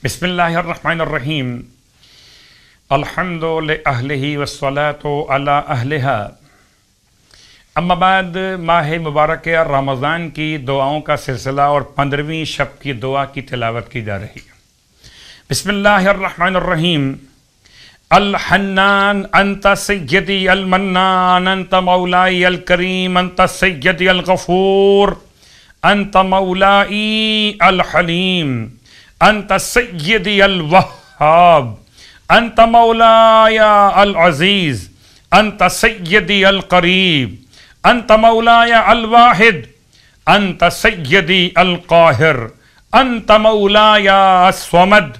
بسم اللہ الرحمن الرحیم الحمد لأہلہ والصلاة علی اہلہا اما بعد ماہ مبارک رمضان کی دعاؤں کا سلسلہ اور 15ویں شب کی دعا کی تلاوت کی جا رہی ہے۔ بسم اللہ الرحمن الرحیم الحنان انت سیدی المنان انت مولائی الکریم انت سیدی الغفور انت مولائی الحلیم انت سیدی الوہاب انت مولائی العزیز انت سیدی القریب انت مولائی الواحد انت سیدی القاہر انت مولائی الصمد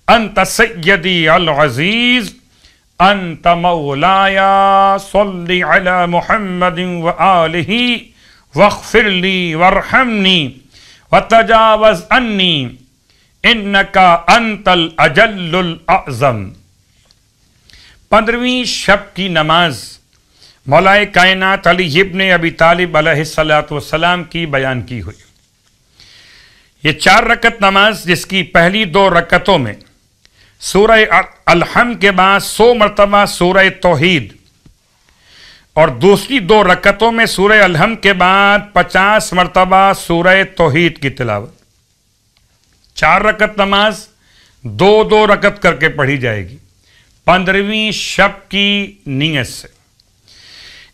انت سیدی العزیز انت مولائی صلی علی محمد وآلہ واغفر لی وارحمنی وتجاوز عنی انکا انت الاجل الاعظم۔ 15ویں شب کی نماز مولا کائنات علی ابن ابی طالب علیہ السلام کی بیان کی ہوئی۔ یہ 4 رکعت نماز جس کی پہلی 2 رکعتوں میں سورہ الحمد کے بعد 100 مرتبہ سورہ توحید اور دوسری 2 رکعتوں میں سورہ الحمد کے بعد 50 مرتبہ سورہ توحید کی تلاوت۔ 4 رکعت نماز 2 رکعت کر کے پڑھی جائے گی 15ویں شب کی نیت سے۔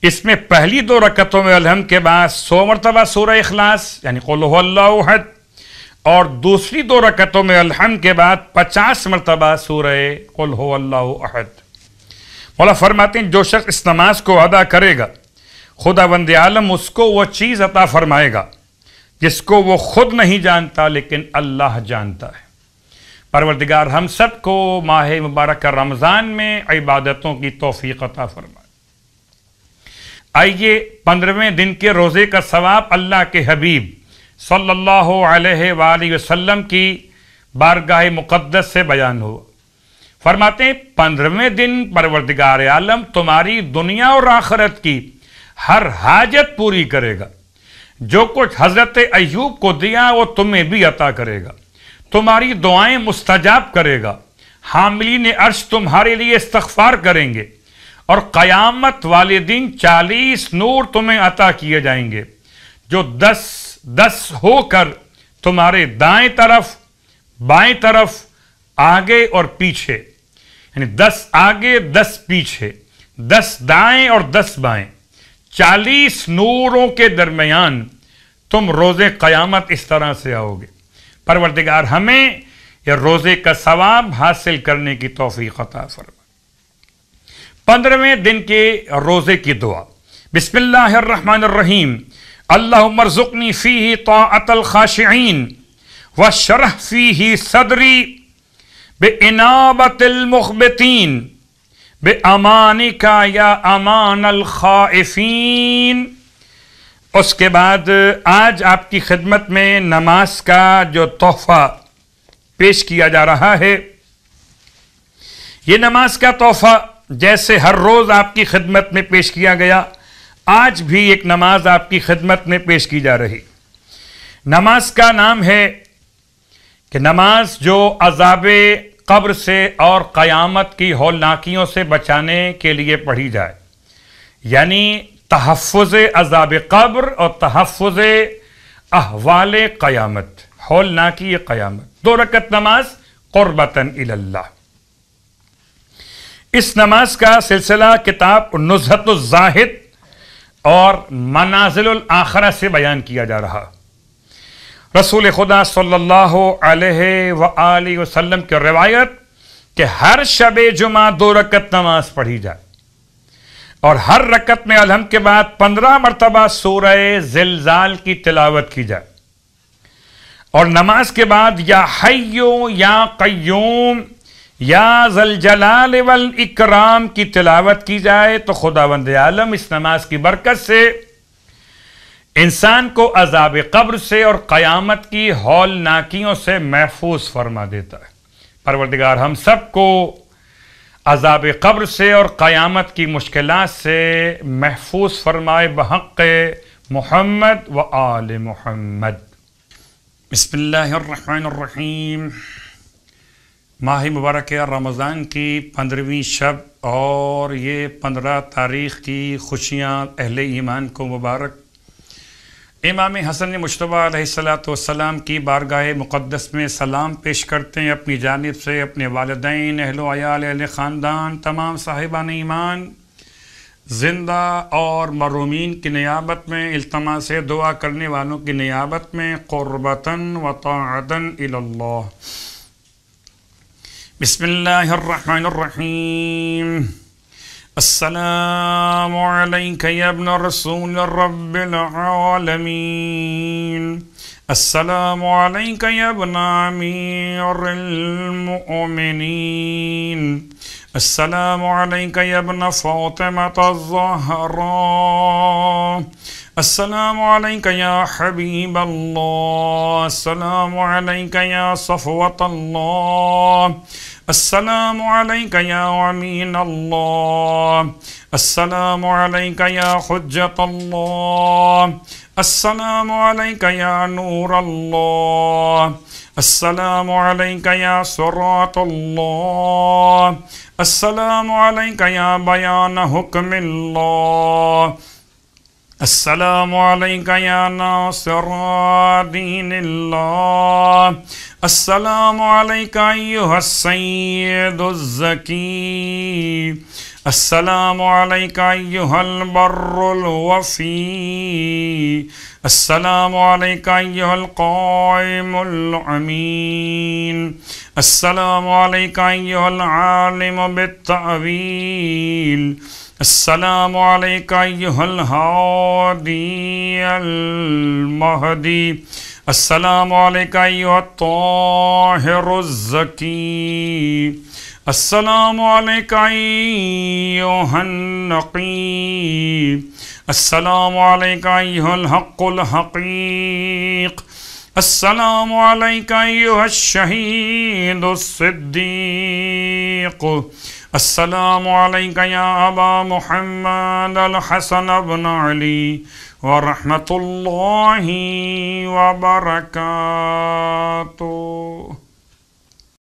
اس میں پہلی 2 رکعتوں میں الحمد کے بعد 100 مرتبہ سورہ اخلاص یعنی قل هو اللہ احد اور دوسری 2 رکعتوں میں الحمد کے بعد 50 مرتبہ سورہ قل هو اللہ احد۔ مولا فرماتے ہیں جو شخص اس نماز کو ادا کرے گا خداوند عالم اس کو وہ چیز عطا فرمائے گا جس کو وہ خود نہیں جانتا لیکن اللہ جانتا ہے۔ پروردگار ہم سب کو ماہ مبارک رمضان میں عبادتوں کی توفیق عطا فرمائے۔ آئیے 15ویں دن کے روزے کا ثواب اللہ کے حبیب صلی اللہ علیہ وآلہ وسلم کی بارگاہ مقدس سے بیان ہوا۔ فرماتے ہیں 15ویں دن پروردگار عالم تمہاری دنیا اور آخرت کی ہر حاجت پوری کرے گا۔ جو کچھ حضرت ایوب کو دیا وہ تمہیں بھی عطا کرے گا، تمہاری دعائیں مستجاب کرے گا، حاملین عرش تمہارے لیے استغفار کریں گے اور قیامت والے دن 40 نور تمہیں عطا کیے جائیں گے جو 10 ہو کر تمہارے دائیں طرف بائیں طرف آگے اور پیچھے یعنی 10 آگے 10 پیچھے 10 دائیں اور 10 بائیں 40 نوروں کے درمیان تم روزے قیامت اس طرح سے آؤ گے۔ پروردگار ہمیں یہ روزے کا ثواب حاصل کرنے کی توفیق عطا فرمائے۔ 15ویں دن کے روزے کی دعا بسم اللہ الرحمن الرحیم اللہم ارزقنی فیہ طاعت الخاشعین واشرح فیہ صدری بانابت المخبتین بِأَمَانِكَ یا امان الخائفین۔ اس کے بعد آج آپ کی خدمت میں نماز کا جو تحفہ پیش کیا جا رہا ہے یہ نماز کا تحفہ جیسے ہر روز آپ کی خدمت میں پیش کیا گیا آج بھی ایک نماز آپ کی خدمت میں پیش کی جا رہی۔ نماز کا نام ہے کہ نماز جو عذاب قبر سے اور قیامت کی ہولناکیوں سے بچانے کے لیے پڑھی جائے یعنی تحفظ عذاب قبر اور تحفظ احوال قیامت ہولناکی قیامت۔ 2 رکعت نماز قربتاً الی اللہ۔ اس نماز کا سلسلہ کتاب نزہۃ الزاہد اور منازل الآخرہ سے بیان کیا جا رہا۔ رسول خدا صلی اللہ علیہ وآلہ وسلم کی روایت کہ ہر شب جمعہ 2 رکعت نماز پڑھی جائے اور ہر رکعت میں الحمد کے بعد 15 مرتبہ سورہ زلزال کی تلاوت کی جائے اور نماز کے بعد یا حیو یا قیوم یا ذوالجلال والاکرام کی تلاوت کی جائے تو خداوند عالم اس نماز کی برکت سے انسان کو عذاب قبر سے اور قیامت کی ہولناکیوں سے محفوظ فرما دیتا ہے۔ پروردگار ہم سب کو عذاب قبر سے اور قیامت کی مشکلات سے محفوظ فرمائے بحق محمد و آل محمد۔ بسم اللہ الرحمن الرحیم ماہ مبارک رمضان کی 15ویں شب اور یہ 15 تاریخ کی خوشیاں اہل ایمان کو مبارک۔ امام حسن مجتبی علیہ السلام کی بارگاہ مقدس میں سلام پیش کرتے ہیں اپنی جانب سے اپنے والدین، اہل و عیال، اہل خاندان، تمام صاحبان ایمان، زندہ اور مرحومین کی نیابت میں، التماس دعا کرنے والوں کی نیابت میں، قربتاً و طاعتاً الی اللہ۔ بسم اللہ الرحمن الرحیم۔ السلام علیک یا ابن رسول رب العالمین، السلام علیک یا ابن امیر المؤمنین، السلام علیک یا ابن فاطمة الزہراء، السلام علیک یا حبیب اللہ، السلام علیک یا صفوة اللہ، السلام علیک یا امین اللہ، السلام علیک یا حجت اللہ، السلام علیک یا نور اللہ، السلام علیک یا صراط اللہ، السلام علیک یا بیان حکم اللہ، السلام علیک یا ناصر دین اللہ، السلام علیک ایہا السید الزکی، السلام علیک ایہا البر الوفی، السلام علیک ایہا القائم الامین، السلام علیک ایہا العالم بالتأویل، السلام علیک ایہا الہادی المہدی، السلام علیک ایہا الطاہر الزکی، السلام علیک ایہا النقی، السلام علیک ایہا الحق الحقیق، السلام علیک ایہا الشہید الصدیق، السلام علیک یا ابا محمد الحسن بن علی ورحمۃ اللہ وبرکاتہ۔